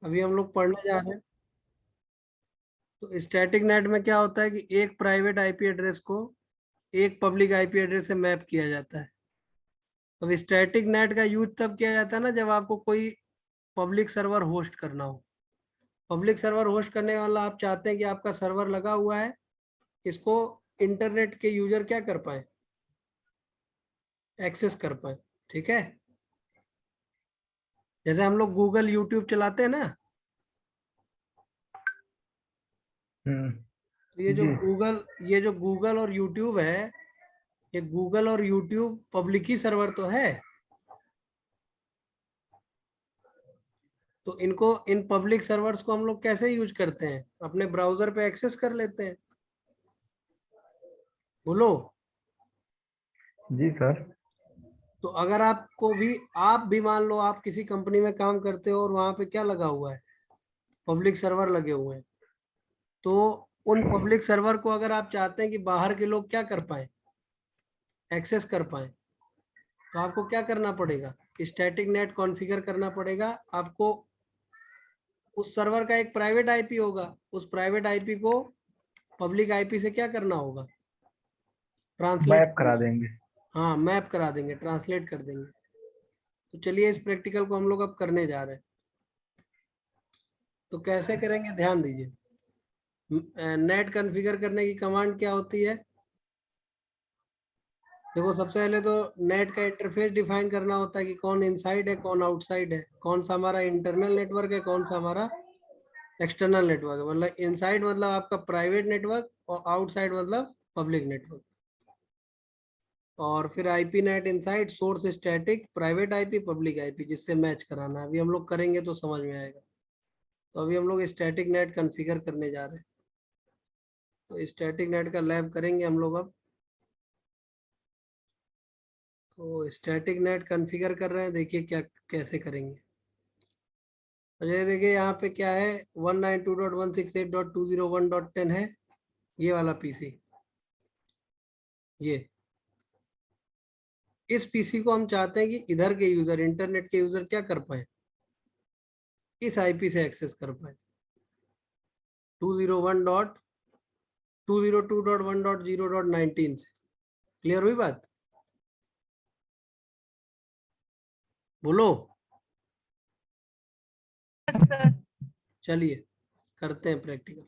अभी हम लोग पढ़ने जा रहे हैं। तो स्टैटिक नेट में क्या होता है कि एक प्राइवेट आईपी एड्रेस को एक पब्लिक आईपी एड्रेस से मैप किया जाता है। अब स्टैटिक नेट का यूज तब किया जाता है ना, जब आपको कोई पब्लिक सर्वर होस्ट करना हो। पब्लिक सर्वर होस्ट करने वाला आप चाहते हैं कि आपका सर्वर लगा हुआ है, इसको इंटरनेट के यूजर क्या कर पाए, एक्सेस कर पाए। ठीक है, जैसे हम लोग गूगल यूट्यूब चलाते हैं ना, हम्म। तो ये जी। जो गूगल और यूट्यूब है, ये गूगल और यूट्यूब पब्लिक ही सर्वर तो है। तो इनको, इन पब्लिक सर्वर्स को हम लोग कैसे यूज करते हैं, अपने ब्राउजर पे एक्सेस कर लेते हैं। बोलो। जी सर। तो अगर आपको भी, आप भी मान लो आप किसी कंपनी में काम करते हो और वहां पे क्या लगा हुआ है, पब्लिक सर्वर लगे हुए हैं। तो उन पब्लिक सर्वर को अगर आप चाहते हैं कि बाहर के लोग क्या कर पाए, एक्सेस कर पाए, तो आपको क्या करना पड़ेगा, स्टैटिक नेट कॉन्फ़िगर करना पड़ेगा आपको। उस सर्वर का एक प्राइवेट आईपी होगा, उस प्राइवेट आईपी को पब्लिक आईपी से क्या करना होगा, ट्रांसलेट मैप करना करा होगा। देंगे। हाँ, मैप करा देंगे, ट्रांसलेट कर देंगे। तो चलिए इस प्रैक्टिकल को हम लोग अब करने जा रहे हैं। तो कैसे करेंगे, ध्यान दीजिए। नेट कॉन्फ़िगर करने की कमांड क्या होती है। देखो, सबसे पहले तो नेट का इंटरफेस डिफाइन करना होता है कि कौन इनसाइड है कौन आउटसाइड है, कौन सा हमारा इंटरनल नेटवर्क है कौन सा हमारा एक्सटर्नल नेटवर्क है। मतलब इनसाइड मतलब आपका प्राइवेट नेटवर्क और आउटसाइड मतलब पब्लिक नेटवर्क। और फिर IP net inside, source static, private IP, public IP, जिससे मैच कराना है। अभी हम लोग करेंगे तो समझ में आएगा। तो अभी हम लोग स्टैटिक नेट कॉन्फ़िगर करने जा रहे हैं। तो स्टैटिक नेट का लैब करेंगे हम लोग अब। तो स्टैटिक नेट कॉन्फ़िगर कर रहे हैं, देखिए क्या कैसे करेंगे। तो ये देखिए यहाँ पे क्या है, 192.168.201.10 है ये वाला पीसी। ये इस पीसी को हम चाहते हैं कि इधर के यूजर, इंटरनेट के यूजर क्या कर पाए, इस आईपी से एक्सेस कर पाए, 201.202.1.0.19 से। क्लियर हुई बात। बोलो। सर। चलिए करते हैं प्रैक्टिकल।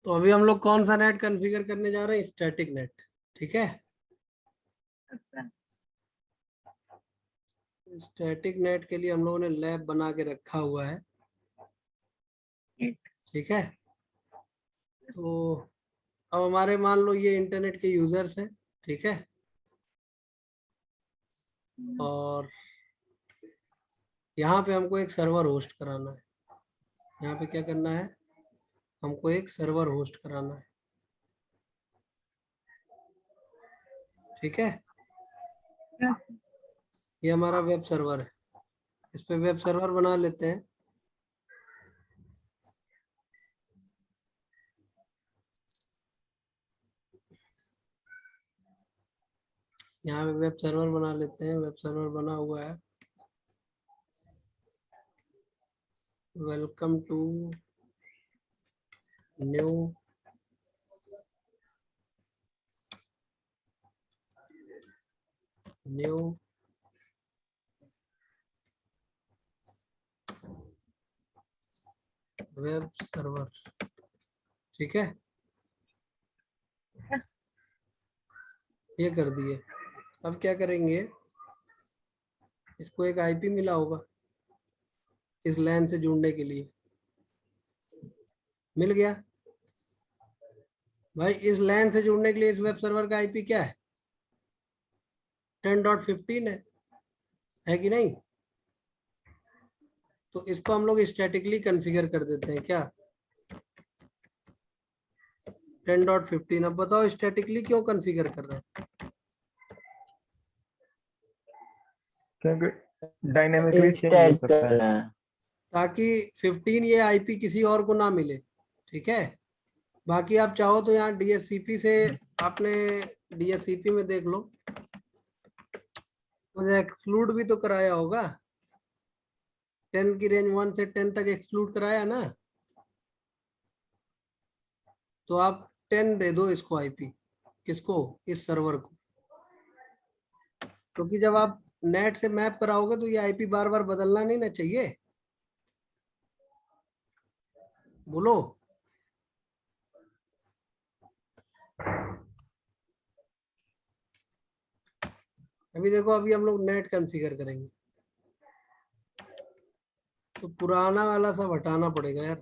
तो अभी हम लोग कौन सा नेट कॉन्फ़िगर करने जा रहे हैं, स्टैटिक नेट। ठीक है, स्टैटिक नेट के लिए हम लोगों ने लैब बना के रखा हुआ है। ठीक है, तो अब हमारे मान लो ये इंटरनेट के यूजर्स हैं। ठीक है, और यहाँ पे हमको एक सर्वर होस्ट कराना है। यहाँ पे क्या करना है, हमको एक सर्वर होस्ट कराना है। ठीक है, ये हमारा वेब सर्वर है, इस पे वेब सर्वर बना लेते हैं। यहाँ पे वेब सर्वर बना लेते हैं, वेब सर्वर बना हुआ है। Welcome to new new web server. ठीक है, ये कर दिए। अब क्या करेंगे, इसको एक आईपी मिला होगा इस लैन से जुड़ने के लिए, मिल गया। भाई इस लैन से जुड़ने के लिए इस वेब सर्वर का आईपी क्या है, 10.15 है कि नहीं। तो इसको हम लोग स्टैटिकली कॉन्फ़िगर कर देते हैं क्या 10.15। अब बताओ स्टैटिकली क्यों कॉन्फ़िगर कर रहे हैं? क्योंकि डायनेमिकली चेंज हो सकता है। ताकि 15 ये आईपी किसी और को ना मिले, ठीक है। बाकी आप चाहो तो यहाँ डीएससीपी से आपने डीएससीपी में देख लो, मुझे एक्सक्लूड भी तो कराया होगा, 10 की रेंज 1 से 10 तक एक्सक्लूड कराया ना, तो आप 10 दे दो इसको आईपी, किसको, इस सर्वर को, क्योंकि जब आप नेट से मैप कराओगे तो ये आईपी बार बार बदलना नहीं ना चाहिए, बोलो। अभी देखो, अभी हम लोग नेट कॉन्फ़िगर करेंगे तो पुराना वाला सब हटाना पड़ेगा यार।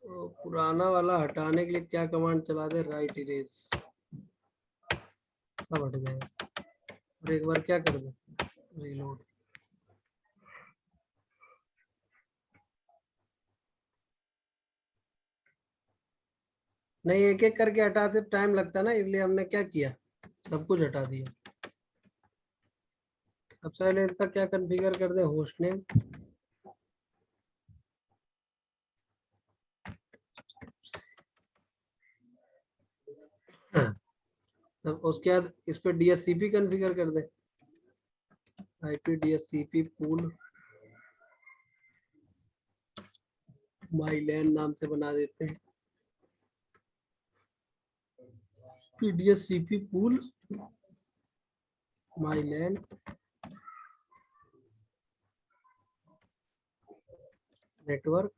तो पुराना वाला हटाने के लिए क्या कमांड चला दे, राइट इरेज, सब हट जाएगा। और एक बार क्या कर दे, रीलोड। नहीं, एक एक करके हटाते टाइम लगता ना, इसलिए हमने क्या किया, सब कुछ हटा दिया। सबसे पहले इसका क्या कॉन्फ़िगर कर दे, होस्ट नेम, तब उसके बाद इस पे डीएससीपी कॉन्फ़िगर कर दे, आईपी डीएससीपी पूल माईलैन नाम से बना देते हैं, डीएससीपी पूल माईलैन नेटवर्क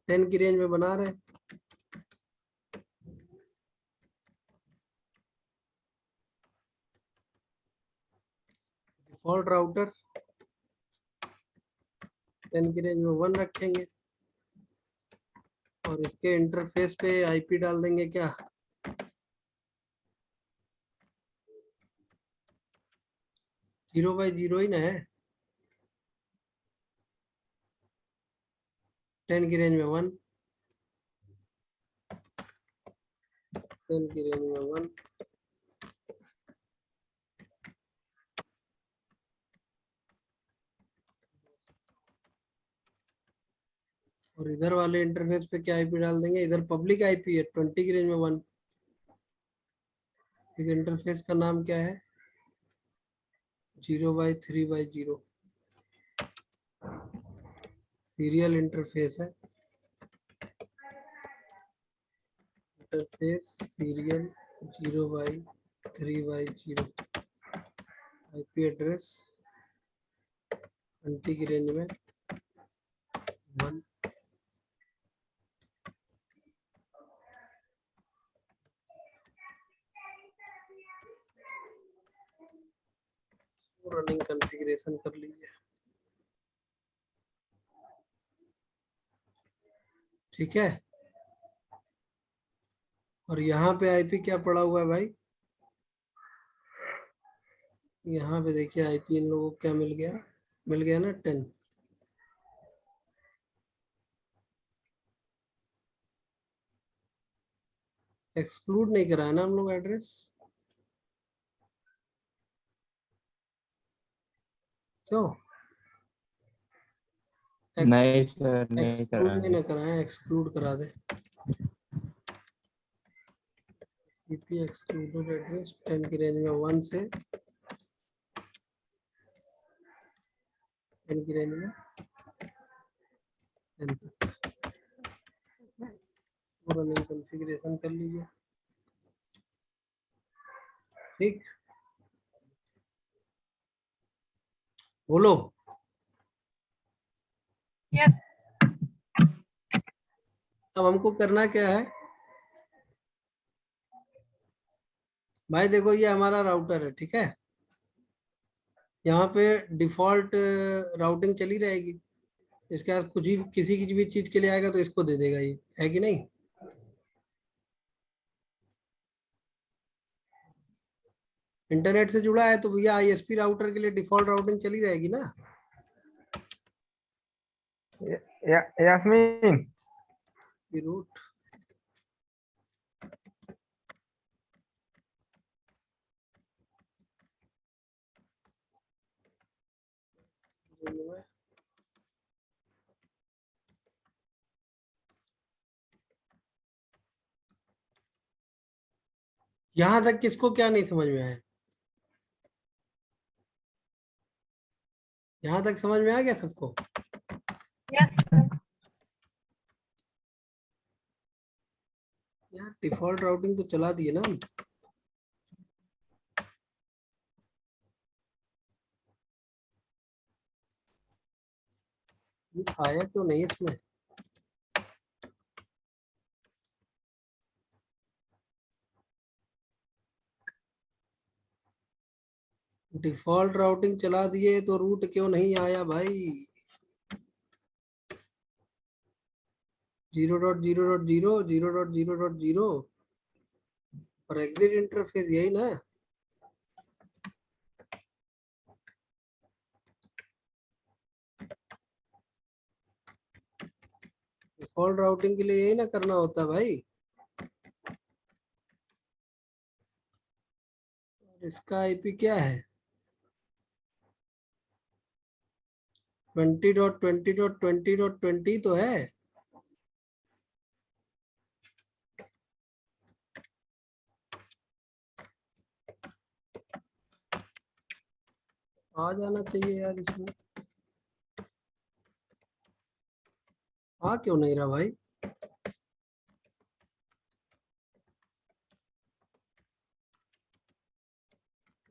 10 की रेंज में बना रहे हैं। डिफॉल्ट राउटर 10 की रेंज में 1 रखेंगे और इसके इंटरफेस पे आईपी डाल देंगे क्या, 0/0 ही ना है, 10 की रेंज में 1, 10 की रेंज में 1। और इधर वाले इंटरफेस पे क्या आईपी डाल देंगे, इधर पब्लिक आईपी है 20 की रेंज में 1। इस इंटरफेस का नाम क्या है, 0/3/0 सीरियल इंटरफेस है, इंटरफेस सीरियल 0/3/0, आईपी एड्रेस 20 की रेंज में 1। रनिंग कॉन्फ़िगरेशन कर लीजिए, ठीक है। और यहाँ पे आईपी क्या पड़ा हुआ है भाई, यहाँ पे देखिए आईपी इन लोगों को क्या मिल गया ना 10। एक्सक्लूड नहीं कराया ना हम लोग एड्रेस, क्यों, नहीं सर, नहीं एक्सक्लूड नहीं कराएंगे। ना कराया, एक्सक्लूड करा दे, सीपी एक्सक्लूडेड एड्रेस 10 की रेंज में 1 से 10 की रेंज में 10 तक। रनिंग कॉन्फ़िगरेशन कर लीजिए, ठीक, बोलो। Yes. अब हमको करना क्या है भाई, देखो ये हमारा राउटर है, ठीक है। यहाँ पे डिफॉल्ट राउटिंग चली रहेगी, इसके बाद कुछ ही किसी की भी चीज के लिए आएगा तो इसको दे देगा, ये है कि नहीं। इंटरनेट से जुड़ा है तो भैया आईएसपी राउटर के लिए डिफॉल्ट राउटिंग चली रहेगी ना। यास्मीन, रूट यहां तक किसको क्या नहीं समझ में आया? यहां तक समझ में आ गया सबको? यार डिफॉल्ट राउटिंग तो चला दिए ना हम। ये आया क्यों नहीं इसमें? डिफॉल्ट राउटिंग चला दिए तो रूट क्यों नहीं आया भाई? 0.0.0 0.0.0 और एग्जिट इंटरफेस यही ना। डिफॉल्ट राउटिंग के लिए यही ना करना होता भाई। इसका आईपी क्या है? 20.20.20.20 तो है। आ जाना चाहिए यार इसमें। आ क्यों नहीं रहा भाई?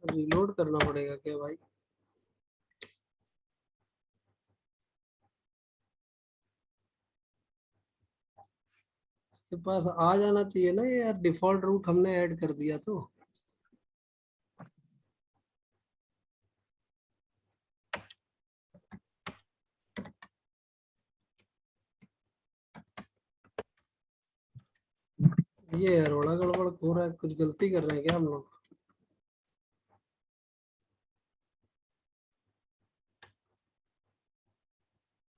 रिलोड करना पड़ेगा क्या भाई? इसके पास आ जाना चाहिए ना यार, डिफॉल्ट रूट हमने ऐड कर दिया तो। ये यार बड़ा गड़बड़ हो रहा है, कुछ गलती कर रहे हैं क्या हम लोग?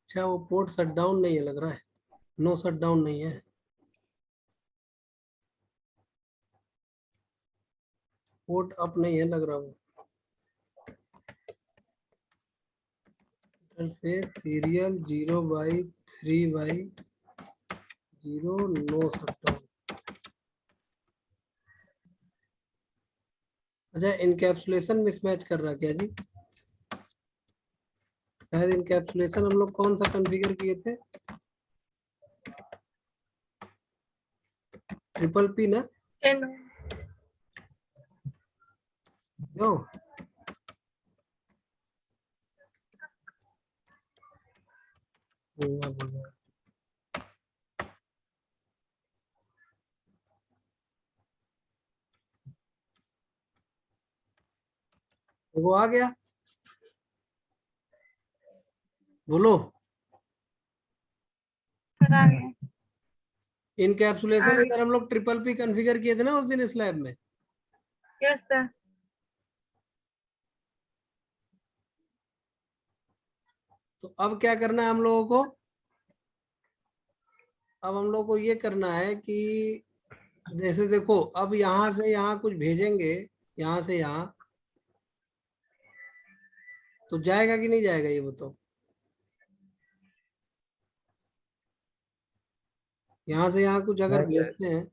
अच्छा वो पोर्ट शट डाउन नहीं है लग रहा है। नो शट डाउन नहीं है, पोर्ट अप नहीं है लग रहा वो। Interface serial 0/3/0 no shut down. अच्छा इनकैप्सुलेशन मिसमैच कर रहा क्या जी? शायद इनकैप्सुलेशन हम लोग कौन सा कॉन्फ़िगर किए थे? ट्रिपल पी ना? क्यों? बोला। वो आ गया, बोलो। इनकैप्सुलेशन इधर हम लोग ट्रिपल पी कॉन्फ़िगर किए थे ना उस दिन स्लैब में। Yes sir. तो अब क्या करना है हम लोगों को? अब हम लोग को ये करना है कि जैसे देखो अब यहाँ से यहाँ कुछ भेजेंगे, यहाँ से यहाँ, तो जाएगा कि नहीं जाएगा ये बताओ? यहाँ से यहाँ कुछ अगर नहीं जाएगा, भेजते हैं,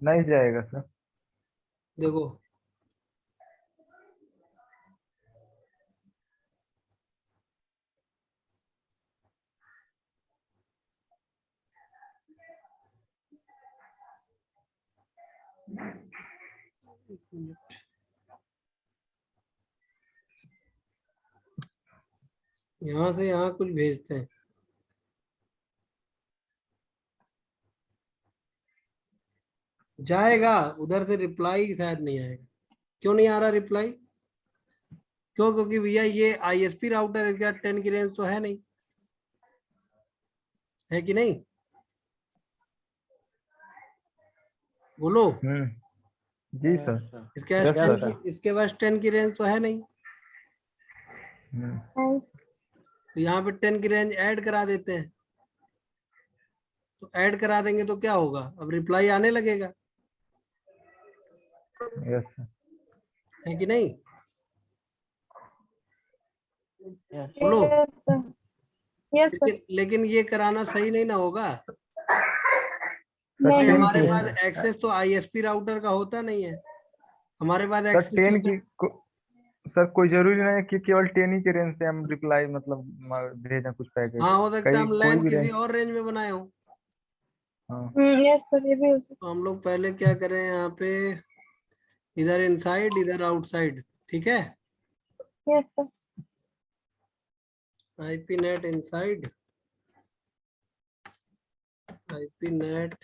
नहीं जाएगा सर। देखो यहाँ से यहाँ कुछ भेजते हैं, जाएगा उधर से, रिप्लाई शायद नहीं आएगा। क्यों नहीं आ रहा रिप्लाई? क्यों? क्योंकि भैया ये आईएसपी राउटर है, इसका 10 की रेंज तो है नहीं, है कि नहीं? बोलो। जी सर। इसके Yes, पास sir. इसके पास 10 की रेंज तो है नहीं, हम्म, तो यहाँ पे 10 की रेंज ऐड करा देते हैं। तो ऐड करा देंगे तो क्या होगा, अब रिप्लाई आने लगेगा, yes, sir. है कि नहीं? बोलो। Yes, sir. Yes, sir. लेकिन ये कराना सही नहीं ना होगा। सर भाई 10 हमारे की पास एक्सेस तो आईएसपी राउटर का होता नहीं है, हमारे पास सर एक्सेस 10 की सर कोई जरूरी नहीं है कि केवल 10 ही के रेंज से हम रिप्लाई मतलब भेजें कुछ पैकेट। हाँ, हो सकता है कई हम कोई लैन भी किसी रेंज। और रेंज में बनाए हो। हाँ Yes, sir. ये भी हो सकता तो हम लोग पहले क्या करें, यहाँ पे इधर इनसाइड इधर आउटसाइड, ठीक है। है। Yes, sir. IP net inside, IP net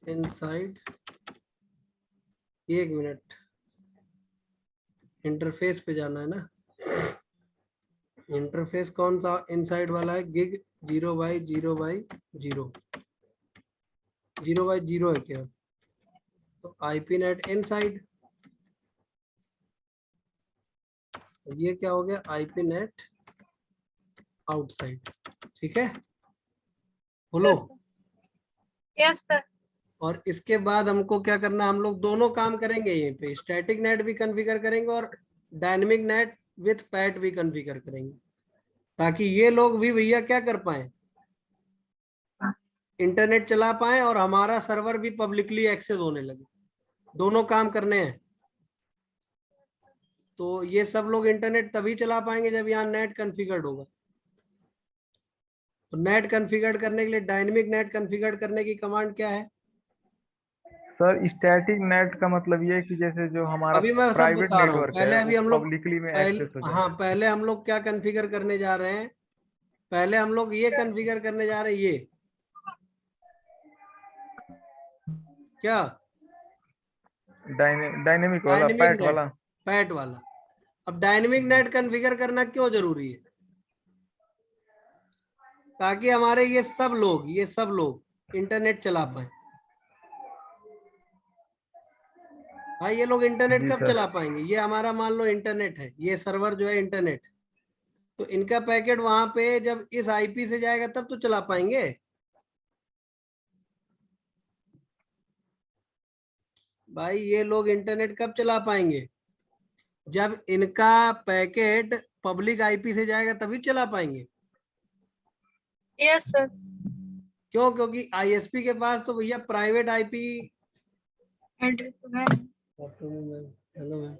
inside, 1 minute, interface पे जाना है ना। इंटरफेस कौन सा इनसाइड वाला है, गिग 0/0/0, 0/0 है क्या? तो आईपी नेट इनसाइड, ये क्या हो गया, आईपी नेट आउटसाइड, ठीक है। बोलो। Yes, sir. और इसके बाद हमको क्या करना, हम लोग दोनों काम करेंगे, यहीं पे स्टैटिक नेट भी कॉन्फ़िगर करेंगे और डायनेमिक नेट विथ पैट भी कॉन्फ़िगर करेंगे, ताकि ये लोग भी भैया क्या कर पाए, इंटरनेट चला पाए और हमारा सर्वर भी पब्लिकली एक्सेस होने लगे। दोनों काम करने हैं। तो ये सब लोग इंटरनेट तभी चला पाएंगे जब यहाँ नेट कॉन्फ़िगर्ड होगा। तो नेट कॉन्फ़िगर करने के लिए डायनेमिक नेट कॉन्फ़िगर करने की कमांड क्या है? सर स्टैटिक नेट का मतलब ये है कि जैसे जो हमारा अभी मैं सब प्राइवेट बता रहा हूँ। नेटवर्क पहले है अभी वो हम लोग पब्लिकली में एक्सेस हो पहले, जाए। हाँ, पहले हम लोग क्या कॉन्फ़िगर करने जा रहे हैं, पहले हम लोग ये कॉन्फ़िगर करने जा रहे हैं, ये क्या, डायनेमिक वाला डायनेमिक पैट नेट, वाला। पैट वाला। अब डायनेमिक नेट कॉन्फ़िगर करना क्यों जरूरी है, ताकि हमारे ये सब लोग इंटरनेट चला पाए। भाई ये लोग इंटरनेट जी कब सर। चला पाएंगे, ये हमारा मान लो इंटरनेट है, ये सर्वर जो है इंटरनेट, तो इनका पैकेट वहां पे जब इस आईपी से जाएगा तब तो चला पाएंगे। भाई ये लोग इंटरनेट कब चला पाएंगे, जब इनका पैकेट पब्लिक आईपी से जाएगा तभी चला पाएंगे। Yes, sir. क्यों? क्योंकि आईएसपी के पास तो भैया प्राइवेट आईपी। Address तो है। हेलो मैम,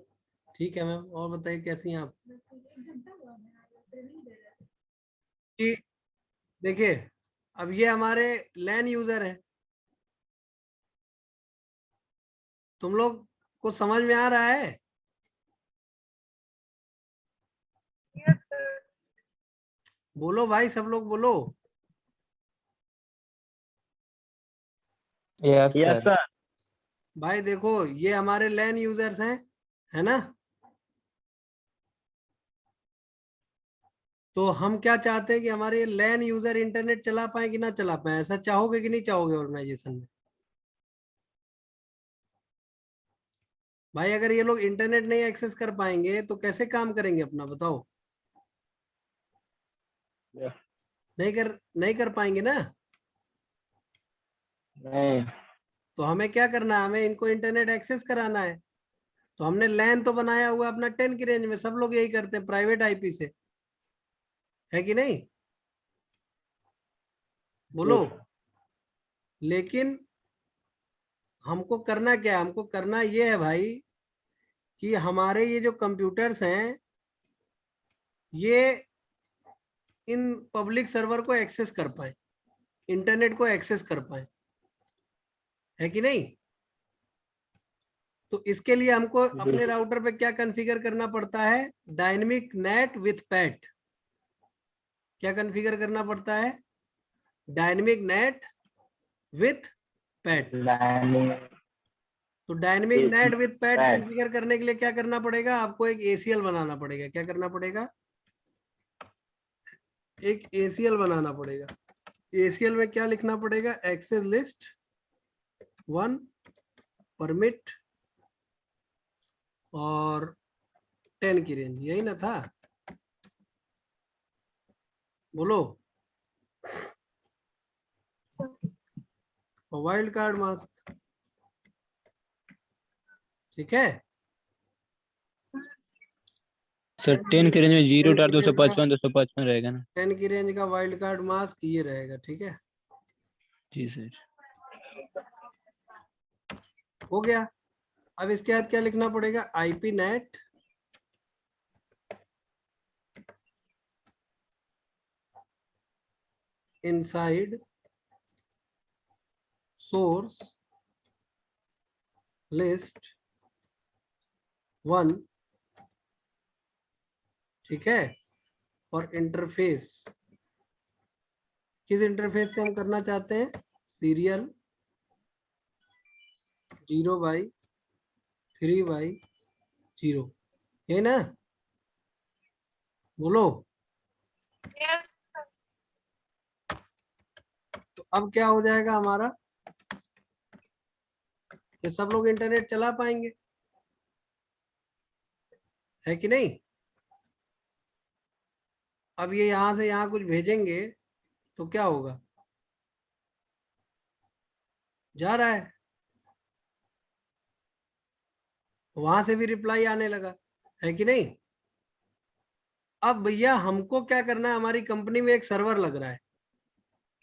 ठीक है मैम, और बताइए कैसी हैं आप? कि देखिए, अब ये हमारे लैन यूजर हैं, तुम लोग को समझ में आ रहा है? Yes, sir. बोलो भाई, सब लोग बोलो। Yes, yes sir. सर। भाई देखो, ये हमारे लैन यूजर्स हैं, है ना। तो हम क्या चाहते हैं कि हमारे लैन यूजर इंटरनेट चला पाए कि ना चला पाए, ऐसा चाहोगे कि नहीं चाहोगे ऑर्गेनाइजेशन में? भाई अगर ये लोग इंटरनेट नहीं एक्सेस कर पाएंगे तो कैसे काम करेंगे अपना, बताओ। नहीं कर पाएंगे ना। नहीं। तो हमें क्या करना है, हमें इनको इंटरनेट एक्सेस कराना है। तो हमने लैन तो बनाया हुआ अपना 10 की रेंज में, सब लोग यही करते हैं प्राइवेट आईपी से, है कि नहीं? बोलो। लेकिन हमको करना क्या है, हमको करना ये है भाई कि हमारे ये जो कंप्यूटर्स हैं ये इन पब्लिक सर्वर को एक्सेस कर पाए, इंटरनेट को एक्सेस कर पाए, है कि नहीं? तो इसके लिए हमको अपने राउटर पे क्या कॉन्फ़िगर करना पड़ता है, डायनेमिक नेट विथ पैट। क्या कॉन्फ़िगर करना पड़ता है, डायनेमिक नेट विथ पैट। तो dynamic net with PAT configure करने के लिए क्या करना पड़ेगा, आपको एक एसीएल बनाना पड़ेगा। क्या करना पड़ेगा, एक एसीएल बनाना पड़ेगा। एसीएल में क्या लिखना पड़ेगा, एक्सेस लिस्ट 1 परमिट और 10 की रेंज, यही ना था? बोलो। वाइल्ड कार्ड मास्क, ठीक है। सर 10 के रेंज में 0 10 डाल की रेंज का 255 रहेगा ना? 10 की रेंज का वाइल्ड कार्ड मास्क ये रहेगा, ठीक है। जी सर। हो गया। अब इसके बाद क्या लिखना पड़ेगा? IP net inside source list 1, ठीक है। और इंटरफेस, किस इंटरफेस से हम करना चाहते हैं? सीरियल 0/3/0, ये ना? बोलो। Yes, sir. तो अब क्या हो जाएगा हमारा? ये सब लोग इंटरनेट चला पाएंगे, है कि नहीं? अब ये यहां से यहां कुछ भेजेंगे तो क्या होगा? जा रहा है, वहां से भी रिप्लाई आने लगा, है कि नहीं? अब भैया हमको क्या करना है? हमारी कंपनी में एक सर्वर लग रहा है।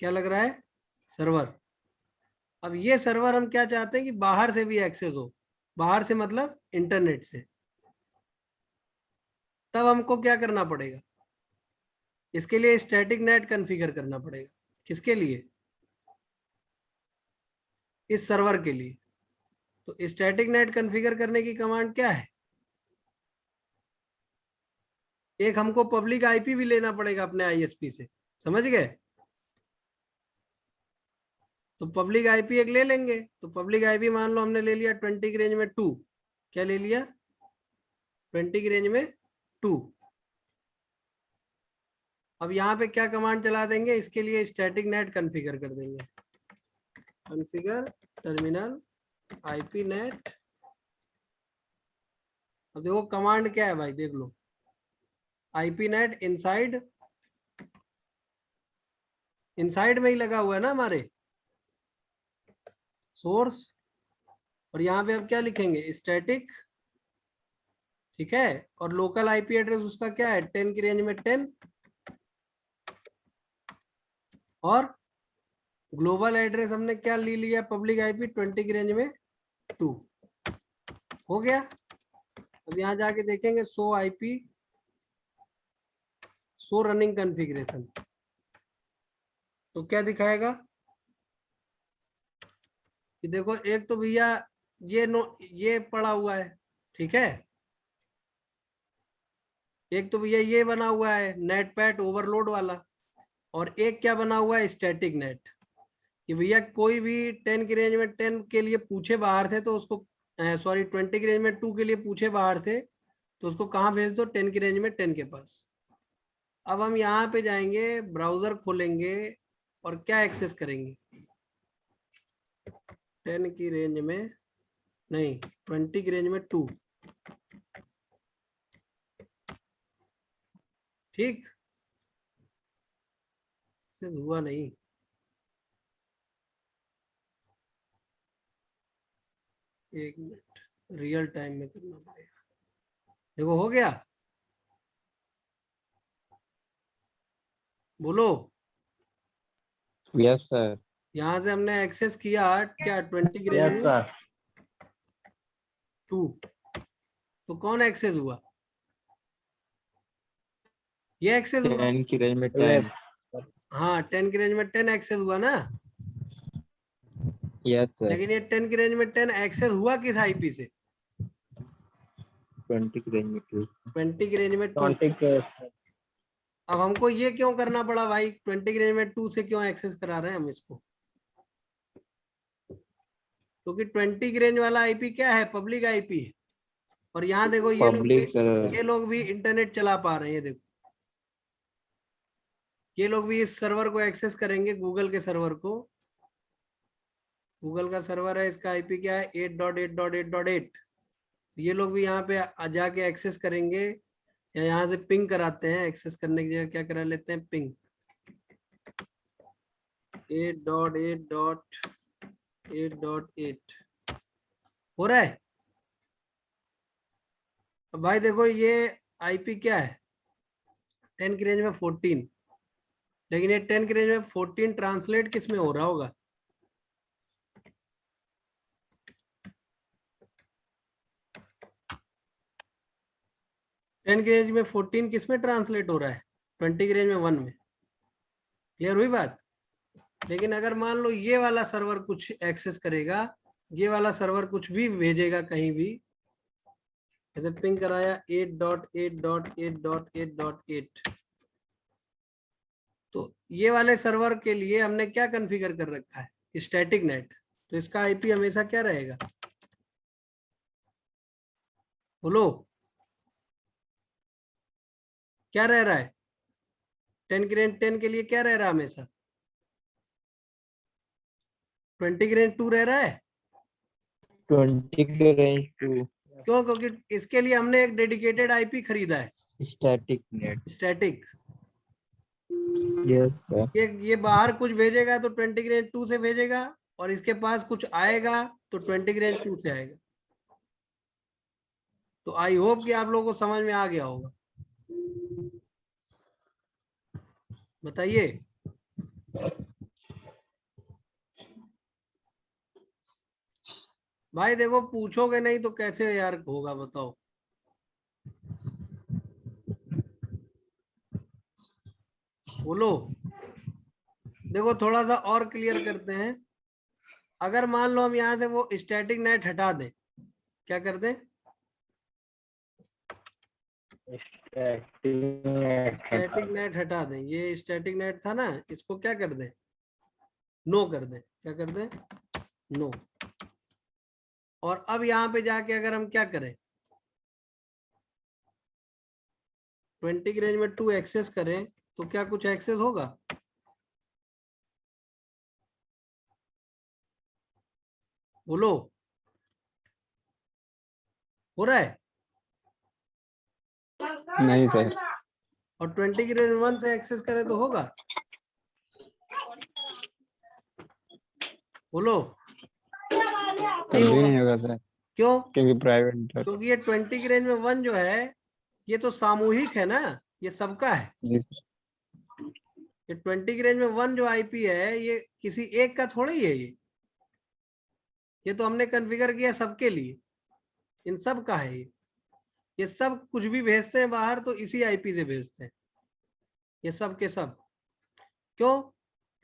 क्या लग रहा है? सर्वर। अब ये सर्वर हम क्या चाहते हैं कि बाहर से भी एक्सेस हो। बाहर से मतलब इंटरनेट से। तब हमको क्या करना पड़ेगा? इसके लिए स्टैटिक नेट कॉन्फ़िगर करना पड़ेगा। किसके लिए? इस सर्वर के लिए। तो स्टैटिक नेट कॉन्फ़िगर करने की कमांड क्या है? एक हमको पब्लिक आईपी भी लेना पड़ेगा अपने आईएसपी से, समझ गए? तो पब्लिक आईपी एक ले लेंगे। तो पब्लिक आईपी मान लो हमने ले लिया 20 की रेंज में 2। क्या ले लिया? 20 की रेंज में 2। अब यहाँ पे क्या कमांड चला देंगे? इसके लिए स्टैटिक नेट कॉन्फ़िगर कर देंगे। Configure terminal IP net. अब देखो कमांड क्या है भाई, देख लो। आईपी नेट इनसाइड, इनसाइड में ही लगा हुआ है ना हमारे सोर्स। और यहाँ पे अब क्या लिखेंगे? स्टैटिक, ठीक है। और लोकल आईपी एड्रेस उसका क्या है? 10 की रेंज में 10। और ग्लोबल एड्रेस हमने क्या ले लिया? पब्लिक आईपी 20 की रेंज में 2। हो गया। अब यहाँ जाके देखेंगे show IP, show running configuration. तो क्या दिखाएगा कि देखो, एक तो भैया ये पड़ा हुआ है, ठीक है। एक तो भैया ये बना हुआ है नेट पैट ओवरलोड वाला। और एक क्या बना हुआ है? Static net. कि भैया कोई भी 10 की रेंज में 10 के लिए पूछे बाहर से तो उसको, सॉरी 20 की रेंज में 2 के लिए पूछे बाहर से तो उसको कहाँ भेज दो? 10 की रेंज में 10 के पास। अब हम यहाँ पे जाएंगे, ब्राउजर खोलेंगे और क्या एक्सेस करेंगे? 10 की रेंज में नहीं, 20 की रेंज में 2, ठीक। इससे हुआ नहीं। एक मिनट, रियल टाइम में करना पड़ेगा। देखो हो गया। बोलो। Yes sir. यहाँ से हमने एक्सेस किया क्या? 20 की रेंज यस में सर। 2। तो कौन एक्सेस हुआ? ये एक्सेस हुआ। 10 की रेंज में 10। हाँ 10 की रेंज में 10 एक्सेस हुआ ना। Yes sir. लेकिन ये 10 की रेंज में 10 एक्सेस हुआ किस आईपी से? 20 की रेंज में 2। 20 की रेंज में 2। अब हमको ये क्यों करना पड़ा भाई? 20 की रेंज में 2 से क्यों एक्सेस करा रहे हैं हम इसको? क्योंकि 20 की रेंज वाला आईपी क्या है? पब्लिक आईपी है। और यहाँ देखो पब्लिक सर। ये लोग भी इंटरनेट चला पा रहे हैं। ये देखो, ये लोग भी इस सर्वर को एक्सेस करेंगे, गूगल के सर्वर को। गूगल का सर्वर है, इसका आईपी क्या है? 8.8.8.8। ये लोग भी यहाँ पे जाके एक्सेस करेंगे या यहाँ से पिंग कराते हैं। एक्सेस करने की जगह क्या करा लेते हैं, पिंग 8.8.8.8 हो रहा है। अब भाई देखो ये आईपी क्या है, 10 की रेंज में 14, लेकिन ये 10 की रेंज में 14 ट्रांसलेट किस में हो रहा होगा, टेन की रेंज में 14 किस में ट्रांसलेट हो रहा है, 20 की रेंज में 1 में। क्लियर हुई बात। लेकिन अगर मान लो ये वाला सर्वर कुछ एक्सेस करेगा, ये वाला सर्वर कुछ भी भेजेगा कहीं भी, जैसे पिंग कराया 8.8.8.8.8, तो ये वाले सर्वर के लिए हमने क्या कॉन्फ़िगर कर रखा है, स्टैटिक नेट। तो इसका आईपी हमेशा क्या रहेगा, बोलो क्या रह रहा है, 10 की रेंज 10 के लिए क्या रह रहा है हमेशा, 20 की रेंज 2 रह रहा है। 20 के रेंज टू क्यों, क्योंकि इसके लिए हमने एक डेडिकेटेड आईपी खरीदा है, static net. Static. Yes sir. ये बाहर कुछ भेजेगा तो 20 की रेंज 2 से भेजेगा, और इसके पास कुछ आएगा तो 20 की रेंज 2 से आएगा। तो आई होप कि आप लोगों को समझ में आ गया होगा। बताइए। भाई देखो पूछोगे नहीं तो कैसे यार होगा, बताओ। बोलो। देखो थोड़ा सा और क्लियर करते हैं। अगर मान लो हम यहाँ से वो स्टैटिक नेट हटा दें, क्या कर दें, स्टैटिक नेट हटा दें, ये स्टैटिक नेट था ना, इसको क्या कर दें, नो कर दें। क्या कर दें, नो। और अब यहाँ पे जाके अगर हम क्या करें, 20 की रेंज में 2 एक्सेस करें तो क्या कुछ एक्सेस होगा, बोलो हो रहा है। नहीं सर। और 20 की रेंज में 1 से एक्सेस करें तो होगा, बोलो। नहीं कभी होगा। नहीं होगा सर, क्यों, क्योंकि प्राइवेट। क्योंकि ये 20 की रेंज में 1 जो है ये तो सामूहिक है ना, ये सबका है। जी सर। ये 20 की रेंज में 1 जो आईपी है ये किसी एक का थोड़ा ही है, ये तो हमने कॉन्फ़िगर किया सबके लिए, इन सब का है ये सब कुछ भी भेजते हैं बाहर तो इसी आईपी से भेजते हैं, ये सब के सब। क्यों,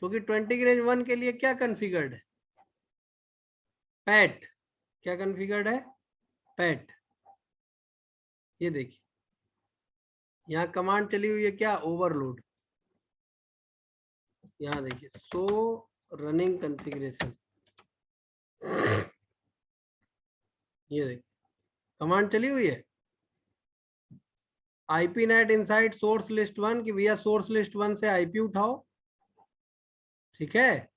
क्योंकि 20 की रेंज 1 के लिए क्या कॉन्फ़िगर्ड है, पैट। क्या कॉन्फ़िगर्ड है, पैट। ये देखिए यहाँ कमांड चली हुई है क्या, ओवरलोड। यहाँ देखिए सो रनिंग कॉन्फ़िगरेशन, ये देखिए कमांड चली हुई है, IP net inside source list 1 कि भैया सोर्स लिस्ट 1 से आईपी उठाओ, ठीक है,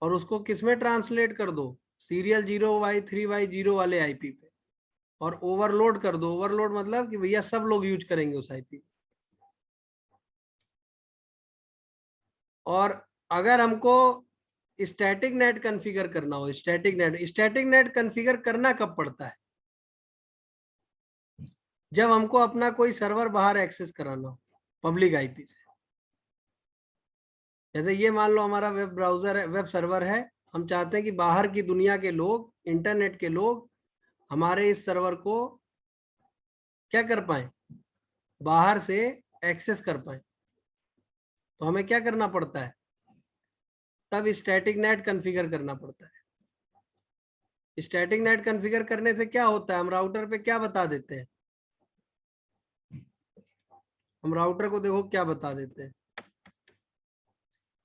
और उसको किस में ट्रांसलेट कर दो, सीरियल 0x3x0 वाले आईपी पे, और ओवरलोड कर दो। ओवरलोड मतलब कि भैया सब लोग यूज करेंगे उस आईपी। और अगर हमको स्टैटिक नेट कॉन्फ़िगर करना हो, स्टैटिक नेट कॉन्फ़िगर करना कब पड़ता है, जब हमको अपना कोई सर्वर बाहर एक्सेस कराना हो पब्लिक आईपी से। जैसे ये मान लो हमारा वेब ब्राउजर है, वेब सर्वर है, हम चाहते हैं कि बाहर की दुनिया के लोग, इंटरनेट के लोग हमारे इस सर्वर को क्या कर पाए, बाहर से एक्सेस कर पाए। तो हमें क्या करना पड़ता है, तब स्टैटिक नेट कॉन्फ़िगर करना पड़ता है। स्टैटिक नेट कॉन्फ़िगर करने से क्या होता है, हम राउटर पे क्या बता देते हैं, हम राउटर को देखो क्या बता देते हैं,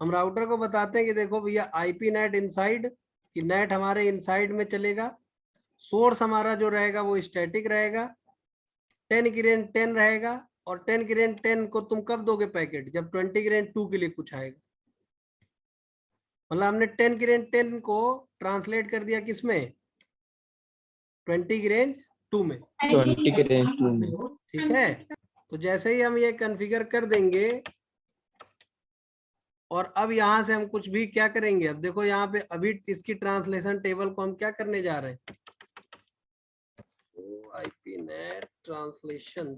हम राउटर को बताते हैं कि देखो भैया आईपी नेट इनसाइड, कि नेट हमारे इनसाइड में चलेगा, सोर्स हमारा जो रहेगा वो स्टैटिक रहेगा, 10 की रेंज 10 रहेगा, और 10 की रेंज 10 को तुम कब दोगे पैकेट, जब 20 की रेंज 2 के लिए कुछ आएगा। मतलब हमने 10 की रेंज 10 को ट्रांसलेट कर दिया किसमें, 20 की रेंज 2 में, 20 के रेंज 2 में। ठीक है। तो जैसे ही हम ये कॉन्फ़िगर कर देंगे और अब यहाँ से हम कुछ भी क्या करेंगे, अब देखो यहाँ पे अभी इसकी ट्रांसलेशन टेबल को हम क्या करने जा रहे हैं, आईपी नेट ट्रांसलेशन।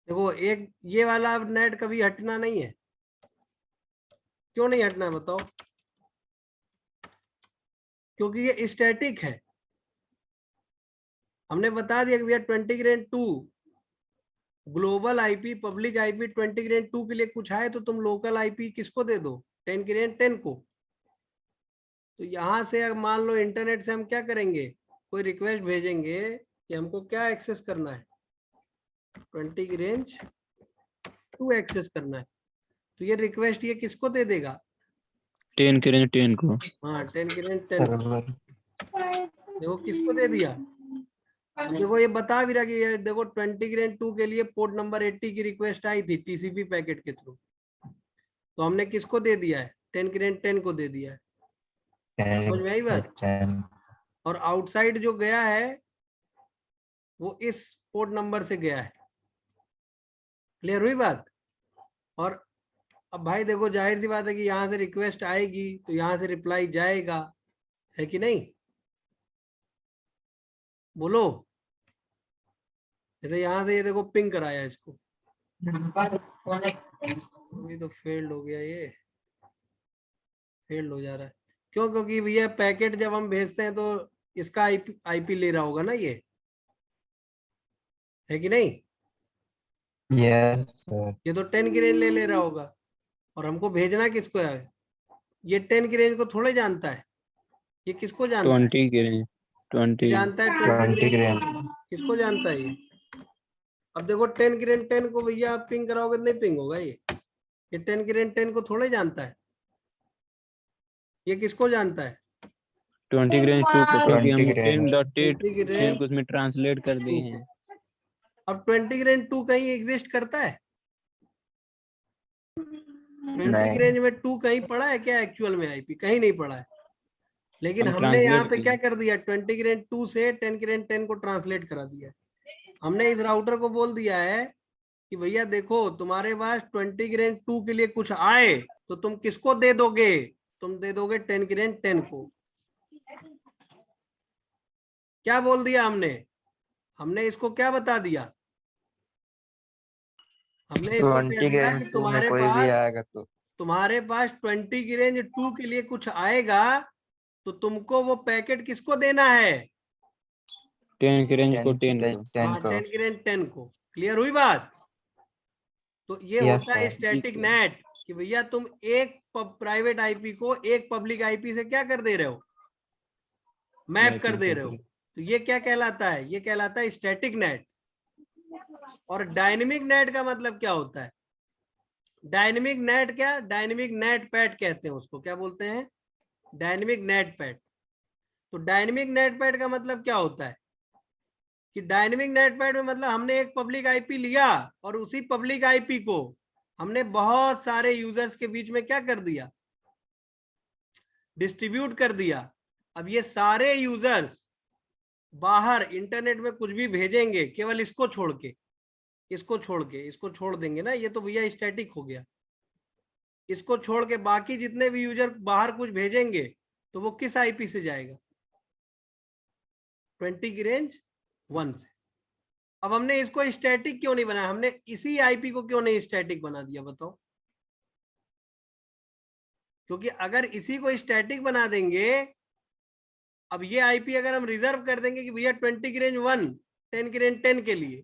देखो एक ये वाला अब नेट कभी हटना नहीं है, क्यों नहीं हटना है बताओ? क्योंकि ये स्टैटिक है। हमने बता दिया कि भैया 20 की range 2 global IP public IP 20 की रेंज 2 के लिए कुछ आए तो तुम लोकल आईपी किसको दे दो, 10 की रेंज 10 को। तो यहां से अगर मान लो इंटरनेट से हम क्या करेंगे, कोई रिक्वेस्ट भेजेंगे कि हमको क्या एक्सेस करना है, 20 की रेंज 2 एक्सेस करना है, तो ये रिक्वेस्ट ये किसको दे देगा, 10 के रेंज 10 को। हाँ 10 की रेंज 10 को। देखो किसको दे दिया, देखो ये बता भी रहा कि ये देखो 20 की रेंज 2 के लिए पोर्ट नंबर 80 की रिक्वेस्ट आई थी टीसीपी पैकेट के थ्रू, तो हमने किसको दे दिया है, 10 की रेंज 10 को दे दिया है, समझ में आई बात। और आउटसाइड जो गया है वो इस पोर्ट नंबर से गया है, क्लियर हुई बात। और अब भाई देखो जाहिर सी बात है कि यहाँ से रिक्वेस्ट आएगी तो यहाँ से रिप्लाई जाएगा, है कि नहीं, बोलो। जैसे यहाँ से ये देखो पिंग कराया इसको, अभी तो फेल्ड हो गया, ये फेल्ड हो जा रहा है, क्यों, क्योंकि भैया पैकेट जब हम भेजते हैं तो इसका आईपी ले रहा होगा ना, ये है कि नहीं, यस सर। ये तो 10 की रेंज ले रहा होगा और हमको भेजना किसको है, ये 10 की रेंज को थोड़े जानता है, ये किसको जानता है, 20 के रेंज 20 जानता है 20 की रेंज किसको जानता है ये। अब देखो 10 की रेंज 10 को भैया आप पिंग कराओगे तो नहीं पिंग होगा, ये 10 की रेंज 10 को थोड़े जानता है, ये किसको जानता है, 20 की रेंज 2 को, क्योंकि हम 20 की रेंज 10.8 20 की 10 रेंज को उसमें ट्रांसलेट कर दिए हैं। अब 20 की रेंज 2 कहीं एग्जिस्ट करता है, 20 की रेंज में 2 कहीं पड़ा है क्या एक्चुअल में आईपी, कहीं नहीं पड़ा है, लेकिन हम हमने यहाँ पे translate क्या किए। कर दिया, 20 की रेंज 2 से 10 की रेंज 10 को ट्रांसलेट करा दिया। हमने इस राउटर को बोल दिया है कि भैया देखो तुम्हारे पास 20 की रेंज 2 के लिए कुछ आए तो तुम किसको दे दोगे, तुम दे दोगे 10 की रेंज 10 को। क्या बोल दिया हमने, हमने इसको क्या बता दिया, हमने इसको कह 20 की दिया रेंज कि 2 में कोई भी आएगा तो तुम्हारे पास 20 की रेंज 2 के लिए कुछ आएगा तो तुमको वो पैकेट किसको देना है, 10 की रेंज को 10 को। 10 हाँ को। 10 की रेंज 10 को। क्लियर हुई बात। तो ये Yes, होता है sir. स्टैटिक नेट कि भैया तुम एक प्राइवेट आईपी को एक पब्लिक आईपी से क्या कर दे रहे हो, मैप कर दे रहे हो, तो ये क्या कहलाता है, ये कहलाता है स्टैटिक नेट। और डायनेमिक नेट का मतलब क्या होता है, डायनेमिक नेट क्या, डायनेमिक नेट पैड कहते हैं उसको, क्या बोलते हैं, डायनेमिक नेट पैड। तो डायनेमिक नेट पैड का मतलब क्या होता है कि डायनेमिक नेट पैड में मतलब हमने एक पब्लिक आईपी लिया और उसी पब्लिक आईपी को हमने बहुत सारे यूजर्स के बीच में क्या कर दिया, डिस्ट्रीब्यूट कर दिया। अब ये सारे यूजर्स बाहर इंटरनेट में कुछ भी भेजेंगे केवल इसको छोड़ के, इसको छोड़ के, इसको छोड़ देंगे ना, ये तो भैया स्टैटिक हो गया। इसको छोड़ के बाकी जितने भी यूजर बाहर कुछ भेजेंगे तो वो किस आईपी से जाएगा, 20 की रेंज 1 से। अब हमने इसको स्टैटिक क्यों नहीं बनाया, हमने इसी आईपी को क्यों नहीं स्टैटिक बना दिया बताओ, क्योंकि अगर इसी को स्टैटिक बना देंगे, अब ये आईपी अगर हम रिजर्व कर देंगे कि भैया 20 की रेंज 1 10 की रेंज 10 के लिए,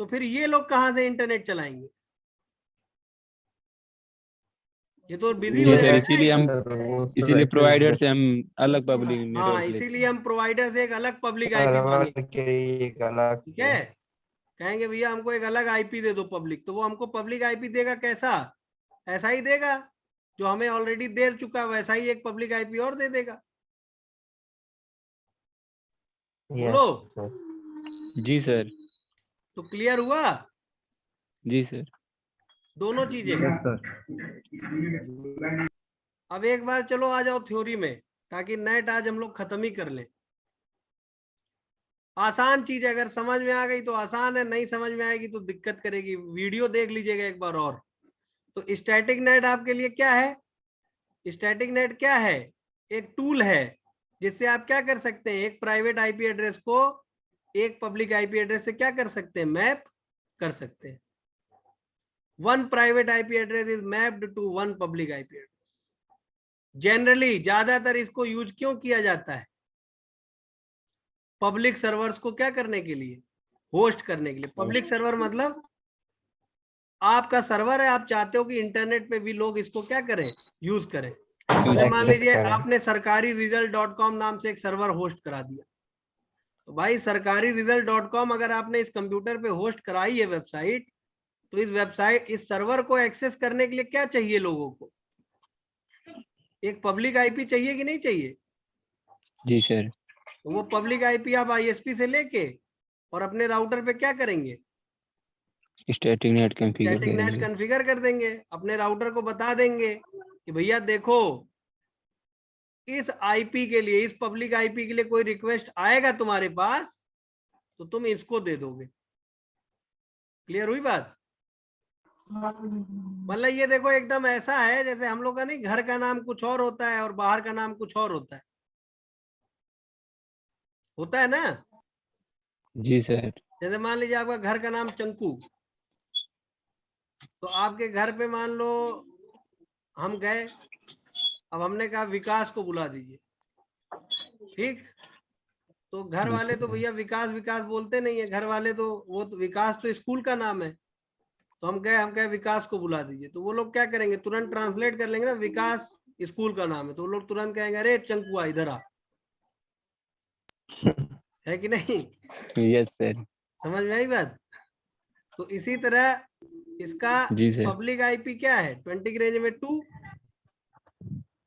तो फिर ये लोग कहां से इंटरनेट चलाएंगे, ये तो बिजी हो जी सर, जाएगा। इसीलिए हम इसीलिए प्रोवाइडर से हम अलग पब्लिक हाँ नेटवर्क लेते इसीलिए हम प्रोवाइडर से एक अलग पब्लिक आईपी सर्वर मांगेंगे, के लिए एक अलग ठीक है, कहेंगे भैया हमको एक अलग आईपी दे दो पब्लिक, तो वो हमको पब्लिक आईपी देगा कैसा, ऐसा ही देगा जो हमें ऑलरेडी दे चुका है, वैसा ही एक पब्लिक आईपी और दे देगा। बोलो। सर। जी सर। तो क्लियर हुआ जी सर। दोनों चीजें। अब एक बार चलो आ जाओ थ्योरी में, ताकि नेट आज हम लोग खत्म ही कर लें। आसान चीज है, अगर समझ में आ गई तो आसान है, नहीं समझ में आएगी तो दिक्कत करेगी। वीडियो देख लीजिएगा एक बार और। तो स्टैटिक नेट आपके लिए क्या है? स्टैटिक नेट क्या है? एक टूल है जिससे आप क्या कर सकते हैं, एक प्राइवेट आईपी एड्रेस को एक पब्लिक आईपी एड्रेस से क्या कर सकते हैं, मैप कर सकते हैं। One private IP address is mapped to one public IP address. Generally ज्यादातर इसको यूज क्यों किया जाता है? पब्लिक सर्वर्स को क्या करने के लिए, होस्ट करने के लिए। पब्लिक सर्वर मतलब आपका सर्वर है, आप चाहते हो कि इंटरनेट पे भी लोग इसको क्या करें, यूज करें। तो मान लीजिए आपने सरकारी रिजल्ट.com नाम से एक सर्वर होस्ट करा दिया, तो भाई सरकारी रिजल्ट.com अगर आपने इस कंप्यूटर पे होस्ट कराई है वेबसाइट, तो इस सर्वर को एक्सेस करने के लिए क्या चाहिए लोगों को, एक पब्लिक आईपी चाहिए कि नहीं चाहिए? जी सर। तो वो पब्लिक आईपी आप आईएसपी से लेके और अपने राउटर पे क्या करेंगे, static net configure static net करेंगे। कॉन्फ़िगर कर देंगे। अपने राउटर को बता देंगे कि भैया देखो इस आईपी के लिए, इस पब्लिक आईपी के लिए कोई रिक्वेस्ट आएगा तुम्हारे पास तो तुम इसको दे दोगे। क्लियर हुई बात? मतलब ये देखो एकदम ऐसा है जैसे हम लोग का नहीं, घर का नाम कुछ और होता है और बाहर का नाम कुछ और होता है ना। जी सर। जैसे मान लीजिए आपका घर का नाम चंकू, तो आपके घर पे मान लो हम गए, अब हमने कहा विकास को बुला दीजिए, ठीक। तो घर जी वाले तो सर। भैया विकास विकास बोलते नहीं है, घर वाले तो वो तो विकास तो स्कूल का नाम है। तो हम कहे विकास को बुला दीजिए, तो वो लोग क्या करेंगे, तुरंत ट्रांसलेट कर लेंगे ना, विकास स्कूल का नाम है, तो वो लोग तुरंत कहेंगे अरे चंकुआ इधर आ, है कि नहीं? Yes sir. समझ में आई बात? तो इसी तरह इसका जी सर। पब्लिक आईपी क्या है, 20 की रेंज में 2।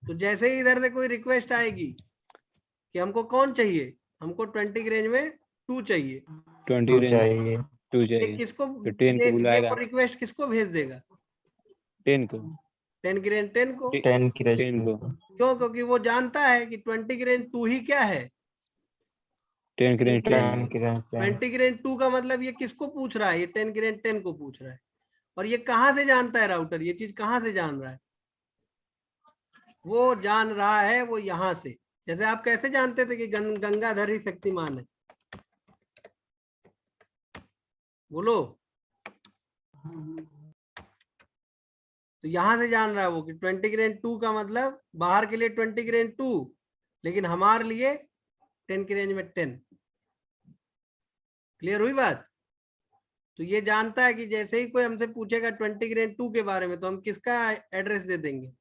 तो जैसे ही इधर से कोई रिक्वेस्ट आएगी कि हमको कौन चाहिए, हमको 20 की रेंज में 2 चाहिए, 20 रेंज चाहिए 2 ये चाहिए किसको, तो 10 को ये बुलाएगा। वो रिक्वेस्ट किसको भेज देगा, 10 को। 10 की रेंज 10 को। 10 की रेंज 10 को। क्यों? क्योंकि वो जानता है कि 20 की रेंज 2 ही क्या है, 10 की रेंज 10 10 की रेंज 20 की रेंज 2 का मतलब ये किसको पूछ रहा है, ये 10 की रेंज 10 को पूछ रहा है। और ये कहाँ से जानता है राउटर, ये चीज कहाँ से जान रहा है? वो जान रहा है वो यहाँ से। जैसे आप कैसे जानते थे कि गंगाधर ही शक्तिमान है, बोलो। तो यहां से जान रहा है वो कि 20 की रेंज 2 का मतलब बाहर के लिए 20 की रेंज 2, लेकिन हमारे लिए 10 की रेंज में 10। क्लियर हुई बात? तो ये जानता है कि जैसे ही कोई हमसे पूछेगा 20 की रेंज 2 के बारे में, तो हम किसका एड्रेस दे देंगे,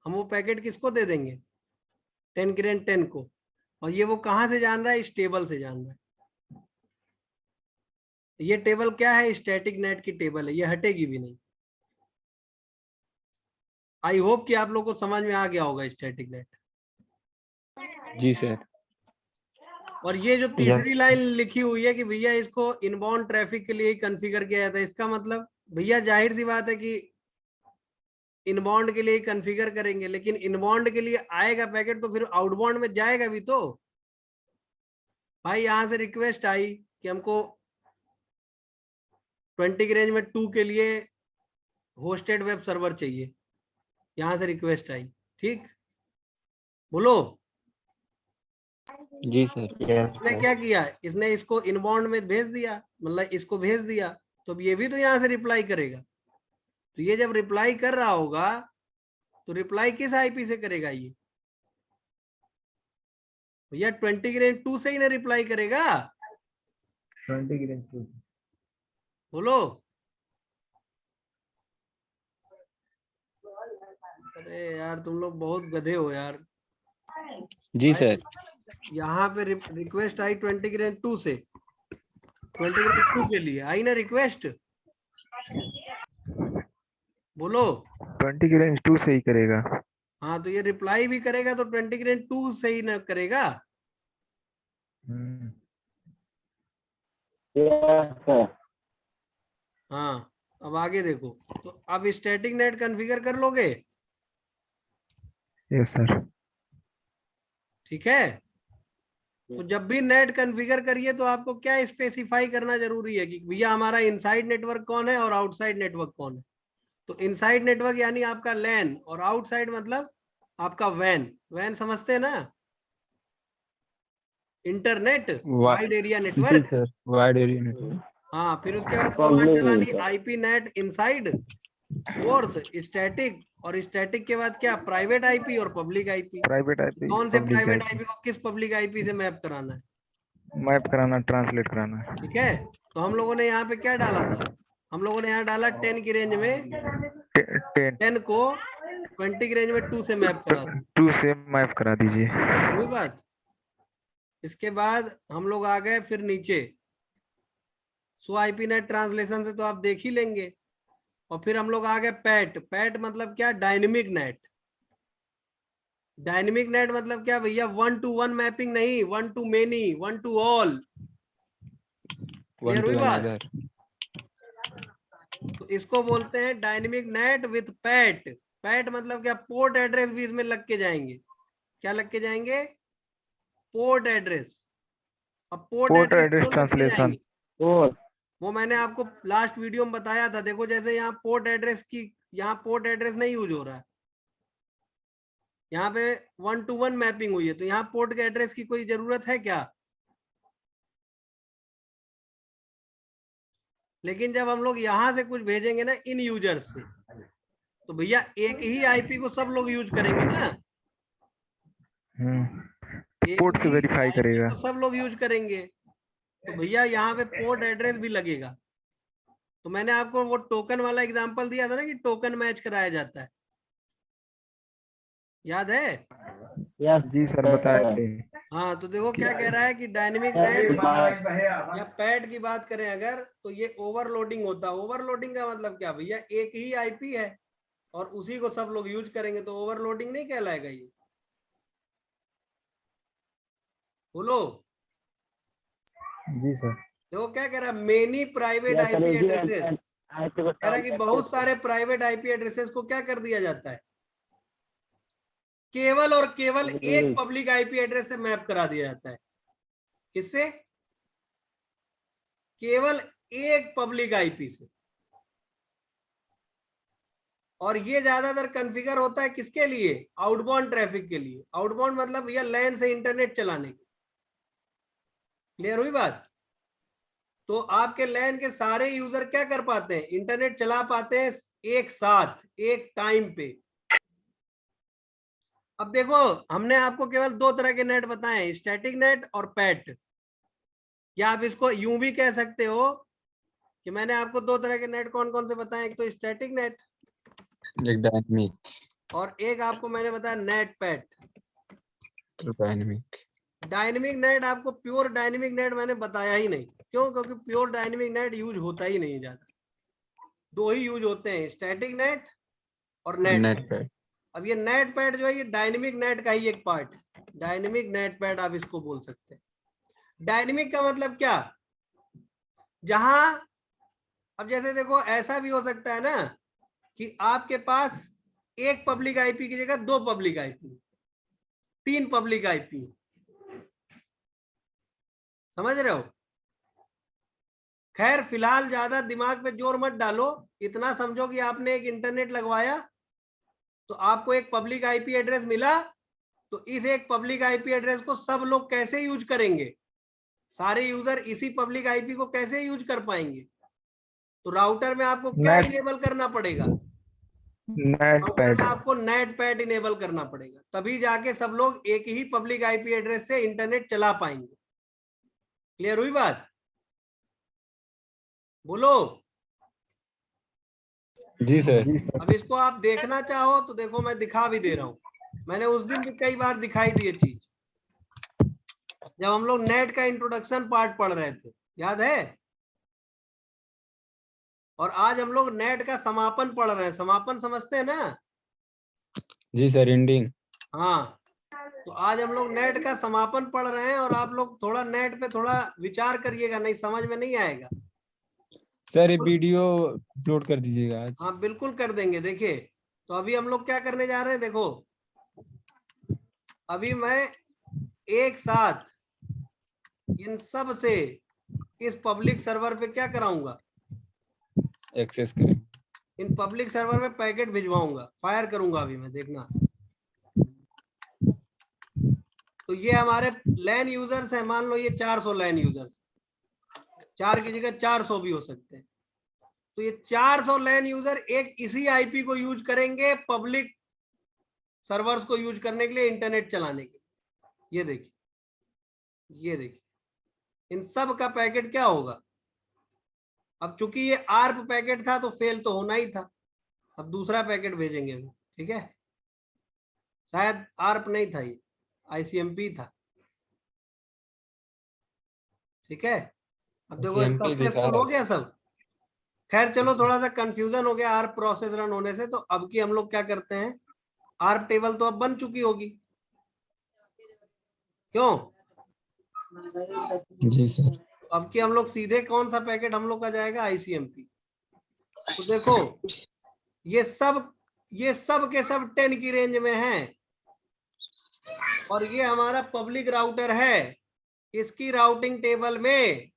हम वो पैकेट किसको दे देंगे, 10 की रेंज 10 को। और ये वो कहाँ से जान रहा है, इस टेबल से जान रहा है। ये टेबल क्या है, स्टैटिक नेट की टेबल है, ये हटेगी भी नहीं। आई होप कि आप लोग को समझ में आ गया होगा स्टैटिक नेट। जी सर। और ये जो तीसरी लाइन लिखी हुई है कि भैया इसको इनबाउंड ट्रैफिक के लिए ही कॉन्फ़िगर किया जाता है, इसका मतलब भैया जाहिर सी बात है कि इनबाउंड के लिए ही कॉन्फ़िगर करेंगे, लेकिन इनबाउंड के लिए आएगा पैकेट तो फिर आउटबाउंड में जाएगा भी तो। भाई यहां से रिक्वेस्ट आई कि हमको 20 की रेंज में 2 के लिए होस्टेड वेब सर्वर चाहिए, यहां से रिक्वेस्ट आई, ठीक। बोलो। जी सर। इसने क्या किया, इसने इसको इनबाउंड में भेज दिया, मतलब इसको भेज दिया, तो अब ये भी तो यहाँ से रिप्लाई करेगा। तो ये जब रिप्लाई कर रहा होगा तो रिप्लाई किस आईपी से करेगा ये, भैया 20 की रेंज 2 से ही ना रिप्लाई करेगा। 20 की रेंज 2। बोलो। अरे यार तुम लोग बहुत गधे हो यार। जी सर। यहाँ पे रिक्वेस्ट आई 20 की रेंज 2 से, 20 की रेंज 2 के लिए आई ना रिक्वेस्ट। बोलो। 20 की रेंज 2 से ही करेगा। हाँ तो ये रिप्लाई भी करेगा तो 20 की रेंज 2 से ही ना करेगा। हाँ अब आगे देखो, तो अब स्टैटिक नेट कॉन्फ़िगर कर लोगे, यस सर। ठीक है। तो जब भी नेट कॉन्फ़िगर करिए तो आपको क्या स्पेसिफाई करना जरूरी है कि भैया हमारा इनसाइड नेटवर्क कौन है और आउटसाइड नेटवर्क कौन है। तो इनसाइड नेटवर्क यानी आपका लैन और आउटसाइड मतलब आपका वैन। वैन समझते हैं ना, internet wide area G network. Sir, wide area network. हाँ, फिर उसके बाद कमांड चलानी IP net inside, source, static, और स्टैटिक के बाद क्या, प्राइवेट आईपी और पब्लिक आईपी। प्राइवेट आईपी, कौन से पब्लिक प्राइवेट आईपी आईपी को किस पब्लिक आईपी से मैप कराना है, मैप कराना, ट्रांसलेट कराना। ठीक है। तो हम लोगों ने यहाँ पे क्या डाला था, हम लोगों ने यहाँ डाला 10 की रेंज में 10 को 20 की रेंज में 2 से मैप करा दो। 2 से मैप करा दीजिए। वही बात। इसके बाद हम लोग आ गए फिर नीचे, सो आईपी नेट ट्रांसलेशन से तो आप देख ही लेंगे। और फिर हम लोग आ गए पैट। पैट मतलब क्या, डायनेमिक नेट। डायनेमिक नेट मतलब क्या भैया, 1 to 1 मैपिंग नहीं, 1 to many, 1 to all। Clear हुई बात। तो इसको बोलते हैं dynamic net with PAT. PAT मतलब क्या, पोर्ट एड्रेस भी इसमें लग के जाएंगे। क्या लग के जाएंगे, पोर्ट एड्रेस। अब पोर्ट एड्रेस ट्रांसलेशन। वो मैंने आपको लास्ट वीडियो में बताया था। देखो जैसे यहाँ पोर्ट एड्रेस की, यहाँ पोर्ट एड्रेस नहीं यूज हो रहा है, यहाँ पे 1 to 1 मैपिंग हुई है, तो यहाँ पोर्ट के एड्रेस की कोई जरूरत है क्या। लेकिन जब हम लोग यहाँ से कुछ भेजेंगे ना इन यूजर्स से, तो भैया एक ही आईपी को सब लोग यूज करेंगे ना, पोर्ट से वेरीफाई करेगा, तो सब लोग यूज करेंगे। तो भैया यहाँ पे पोर्ट एड्रेस भी लगेगा। तो मैंने आपको वो टोकन वाला एग्जांपल दिया था ना कि टोकन मैच कराया जाता है, याद है। जी सर बताए थे। हाँ, तो देखो क्या कह रहा है कि डायनेमिक नेट या पैड की बात करें अगर, तो ये ओवरलोडिंग होता है। ओवरलोडिंग का मतलब क्या भैया, एक ही आईपी है और उसी को सब लोग यूज करेंगे, तो ओवरलोडिंग नहीं कहलाएगा ये। बोलो जी सर। देखो क्या कह रहा है, मेनी प्राइवेट आईपी एड्रेसेस। कह रहा है कि बहुत सारे प्राइवेट आईपी एड्रेसेस को क्या कर दिया जाता है, केवल और केवल एक पब्लिक आईपी एड्रेस से मैप करा दिया जाता है। किससे, केवल एक पब्लिक आईपी से। और ये ज्यादातर कॉन्फ़िगर होता है किसके लिए, आउटबाउंड ट्रैफिक के लिए। आउटबाउंड मतलब भैया लैन से इंटरनेट चलाने की। क्लियर हुई बात। तो आपके लैन के सारे यूजर क्या कर पाते हैं, इंटरनेट चला पाते हैं एक साथ, एक टाइम पे। अब देखो हमने आपको केवल 2 तरह के नेट बताए, स्टैटिक नेट और पैट। या आप इसको यूं भी कह सकते हो कि मैंने आपको 2 तरह के नेट कौन कौन से बताए, एक तो स्टैटिक नेट, एक डायनेमिक, और एक आपको मैंने बताया net PAT. Dynamic. Dynamic net आपको प्योर डायनेमिक नेट मैंने बताया ही नहीं। क्यों, क्योंकि प्योर डायनेमिक नेट यूज होता ही नहीं ज्यादा। 2 ही यूज होते हैं, स्टैटिक नेट और नेट पैड। अब ये नेट पैड जो है ये डायनेमिक नेट का ही एक पार्ट है। डायनेमिक नेट पैड आप इसको बोल सकते हैं। डायनेमिक का मतलब क्या, जहां, अब जैसे देखो ऐसा भी हो सकता है ना कि आपके पास एक पब्लिक आईपी की जगह 2 पब्लिक आईपी, 3 पब्लिक आईपी। समझ रहे हो। खैर फिलहाल ज्यादा दिमाग पे जोर मत डालो, इतना समझो कि आपने एक इंटरनेट लगवाया तो आपको एक पब्लिक आईपी एड्रेस मिला, तो इस एक पब्लिक आईपी एड्रेस को सब लोग कैसे यूज करेंगे, सारे यूजर इसी पब्लिक आईपी को कैसे यूज कर पाएंगे। तो राउटर में आपको क्या इनेबल करना पड़ेगा, राउटर में आपको नेट पैड इनेबल करना पड़ेगा, तभी जाके सब लोग एक ही पब्लिक आईपी एड्रेस से इंटरनेट चला पाएंगे। क्लियर हुई बात, बोलो। जी सर। अब इसको आप देखना चाहो तो देखो मैं दिखा भी दे रहा हूं। मैंने उस दिन भी कई बार दिखाई दी ये चीज, जब हम लोग नेट का इंट्रोडक्शन पार्ट पढ़ रहे थे, याद है। और आज हम लोग नेट का समापन पढ़ रहे हैं। समापन समझते हैं ना। जी सर, एंडिंग। हाँ, तो आज हम लोग नेट का समापन पढ़ रहे हैं और आप लोग थोड़ा नेट पे थोड़ा विचार करिएगा, नहीं समझ में नहीं आएगा। सर ये वीडियो अपलोड कर दीजिएगा आज। हाँ बिल्कुल कर देंगे। देखिए तो अभी हम लोग क्या करने जा रहे हैं, देखो अभी मैं एक साथ इन सब से इस पब्लिक सर्वर पे क्या कराऊंगा, एक्सेस करें। इन पब्लिक सर्वर में पैकेट भिजवाऊंगा, फायर करूंगा अभी मैं, देखना। तो ये हमारे लैन यूजर्स है, मान लो ये 400 लैन यूजर्स, 4 की जगह 400 भी हो सकते हैं। तो ये 400 लैन यूजर एक इसी आईपी को यूज करेंगे पब्लिक सर्वर्स को यूज करने के लिए, इंटरनेट चलाने के लिए। ये देखिए, ये देखिए, इन सब का पैकेट क्या होगा। अब चूंकि ये आर्प पैकेट था तो फेल तो होना ही था, अब दूसरा पैकेट भेजेंगे अभी, ठीक है। शायद आर्प नहीं था, ये आईसीएमपी था, ठीक है। अब देखो सक्सेसफुल हो गया सब। खैर चलो, थोड़ा सा कंफ्यूजन हो गया आर्प प्रोसेस रन होने से, तो अब की हम लोग क्या करते हैं, आर्प टेबल तो अब बन चुकी होगी, क्यों? जी सर। अब की हम लोग सीधे कौन सा पैकेट हम लोग का जाएगा, आईसीएमपी। तो देखो ये सब के सब 10 की रेंज में हैं, और ये हमारा पब्लिक राउटर है, इसकी राउटिंग टेबल में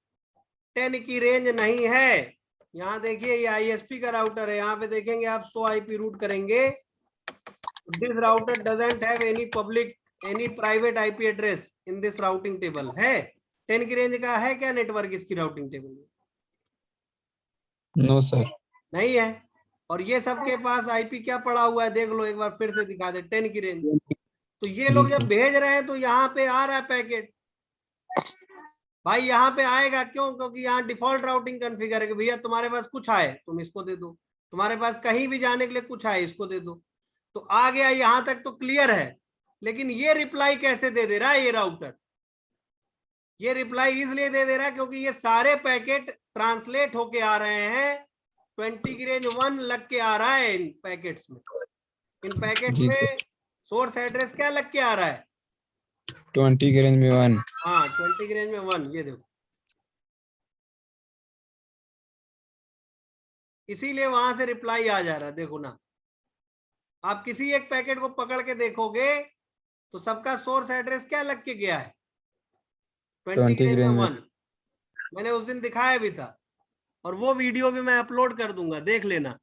10 की रेंज नहीं है। यहाँ देखिए ये आईएसपी का राउटर है, यहाँ पे देखेंगे आप 100 आईपी रूट करेंगे, this router doesn't have any private IP address in this routing table. है 10 की रेंज का है क्या नेटवर्क इसकी राउटिंग टेबल में? No sir. नहीं है। और ये सबके पास आईपी क्या पड़ा हुआ है, देख लो एक बार फिर से दिखा दे, 10 की रेंज। तो ये लोग जब भेज रहे हैं तो यहाँ पे आ रहा है पैकेट, भाई यहाँ पे आएगा क्यों, क्योंकि यहाँ डिफॉल्ट राउटिंग कॉन्फ़िगर है कि भैया तुम्हारे पास कुछ आए तुम इसको दे दो, तुम्हारे पास कहीं भी जाने के लिए कुछ आए इसको दे दो। तो आ गया, यहाँ तक तो क्लियर है। लेकिन ये रिप्लाई कैसे दे दे रहा है ये राउटर? ये रिप्लाई इसलिए दे दे रहा है क्योंकि ये सारे पैकेट ट्रांसलेट होके आ रहे हैं, 20 की रेंज 1 लग के आ रहा है इन पैकेट्स में। इन पैकेट्स में सोर्स एड्रेस क्या लग के आ रहा है, 20 की रेंज में 1। हाँ 20 की रेंज में 1, ये देखो। इसीलिए वहां से रिप्लाई आ जा रहा है, देखो ना। आप किसी एक पैकेट को पकड़ के देखोगे तो सबका सोर्स एड्रेस क्या लग के गया है, 20 की रेंज में 1। मैंने उस दिन दिखाया भी था, और वो वीडियो भी मैं अपलोड कर दूंगा, देख लेना।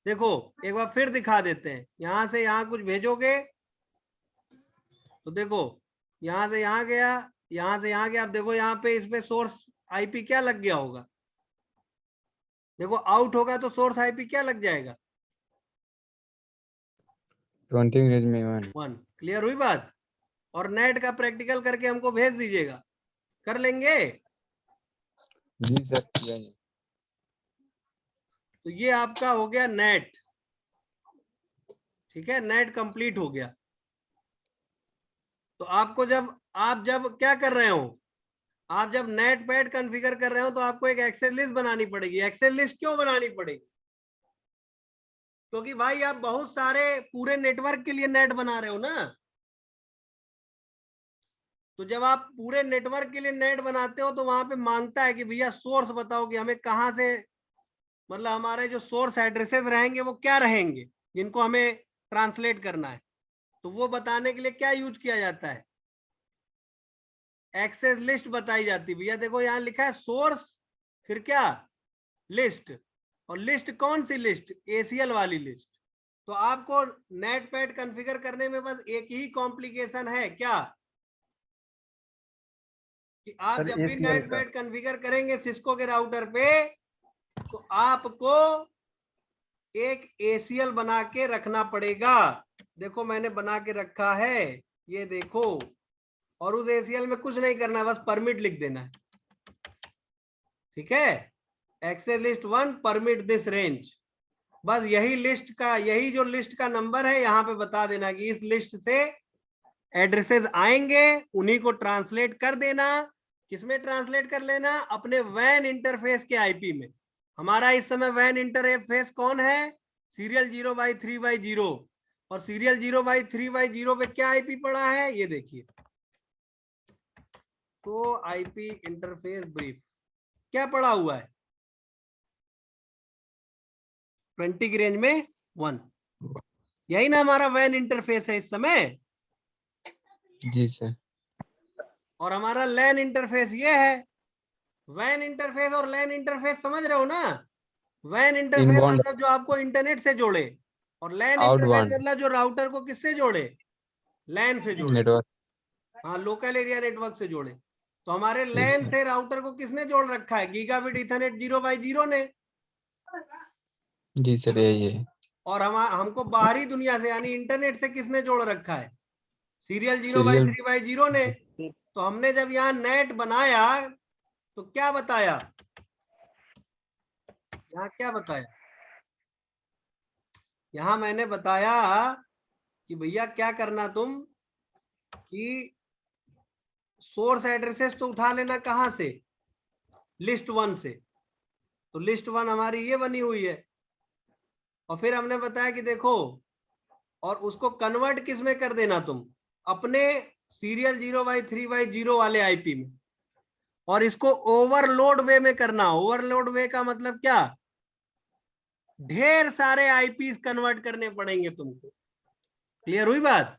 देखो एक बार फिर दिखा देते हैं, यहां से यहां कुछ भेजोगे तो देखो यहां से यहां गया, यहां से यहां गया। अब देखो यहाँ पे इसमें सोर्स आईपी क्या लग गया होगा, देखो आउट होगा तो सोर्स आईपी क्या लग जाएगा, 20 की रेंज में 1। क्लियर हुई बात? और नेट का प्रैक्टिकल करके हमको भेज दीजिएगा, कर लेंगे? जी सर। तो ये आपका हो गया नेट, ठीक है, नेट कंप्लीट हो गया। तो आपको आप जब क्या कर रहे हो, आप जब नेट पैड कॉन्फ़िगर कर रहे हो तो आपको एक एक्सेस लिस्ट बनानी पड़ेगी। एक्सेस लिस्ट क्यों बनानी पड़ेगी? क्योंकि भाई आप बहुत सारे पूरे नेटवर्क के लिए नेट बना रहे हो ना। तो जब आप पूरे नेटवर्क के लिए नेट बनाते हो तो वहां पे मांगता है कि भैया सोर्स बताओ कि हमें कहाँ से, मतलब हमारे जो सोर्स एड्रेसेस रहेंगे वो क्या रहेंगे जिनको हमें ट्रांसलेट करना है। तो वो बताने के लिए क्या यूज किया जाता है, एक्सेस लिस्ट बताई जाती है। भैया देखो यहाँ लिखा है सोर्स, फिर क्या, लिस्ट। और लिस्ट कौन सी लिस्ट, एसीएल वाली लिस्ट। तो आपको नेट पैड कॉन्फ़िगर करने में बस एक ही कॉम्प्लिकेशन है, क्या, कि आप जब भी नेट पैड कॉन्फ़िगर करेंगे सिस्को के राउटर पे तो आपको एक एसीएल बना के रखना पड़ेगा। देखो मैंने बना के रखा है, ये देखो। और उस एसीएल में कुछ नहीं करना है, बस परमिट लिख देना है, ठीक है। Access list 1 permit this range, बस यही लिस्ट का, यही जो लिस्ट का नंबर है यहाँ पे बता देना कि इस लिस्ट से एड्रेसेस आएंगे, उन्हीं को ट्रांसलेट कर देना। किसमें ट्रांसलेट कर लेना, अपने वैन इंटरफेस के आईपी में। हमारा इस समय वैन इंटरफेस कौन है, सीरियल 0/3/0। और सीरियल 0/3/0 पे क्या आईपी पड़ा है, ये देखिए, तो आईपी इंटरफेस ब्रीफ क्या पड़ा हुआ है, 20 की रेंज में 1। यही ना हमारा वैन इंटरफेस है इस समय। जी सर। और हमारा लैन इंटरफेस ये है। वैन इंटरफेस और लैन इंटरफेस समझ रहे हो ना? वैन इंटरफेस इनबाउंड मतलब जो आपको इंटरनेट से जोड़े, और लैन इंटरफेस आउटबाउंड मतलब जो राउटर को किससे जोड़े, लैन से जोड़े। नेटवर्क। हाँ, लोकल एरिया नेटवर्क से जोड़े। तो हमारे जी लैन सर। से राउटर को किसने जोड़ रखा है? गीगाबिट ईथरनेट 0x0 ने। जी सर यही है। और हमको बाहरी दुनिया से यानी इंटरनेट से किसने जोड़ रखा है? सीरियल सीरियल 0x3x0 ने। तो हमने जब यहाँ नेट बनाया तो क्या बताया, यहाँ क्या बताया? यहाँ मैंने बताया कि भैया क्या करना तुम कि सोर्स एड्रेसेस तो उठा लेना कहाँ से, लिस्ट 1 से। तो लिस्ट 1 हमारी ये बनी हुई है। और फिर हमने बताया कि देखो, और उसको कन्वर्ट किस में कर देना तुम, अपने सीरियल 0x3x0 वाले आईपी में। और इसको ओवरलोड वे में करना। ओवरलोड वे का मतलब क्या? ढेर सारे आईपीस कन्वर्ट करने पड़ेंगे तुमको। क्लियर हुई बात?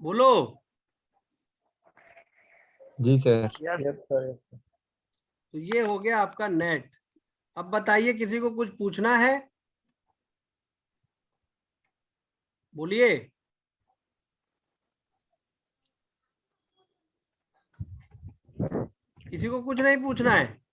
बोलो। जी सर। Yes sir. तो ये हो गया आपका नेट। अब बताइए, किसी को कुछ पूछना है? बोलिए। किसी को कुछ नहीं पूछना है?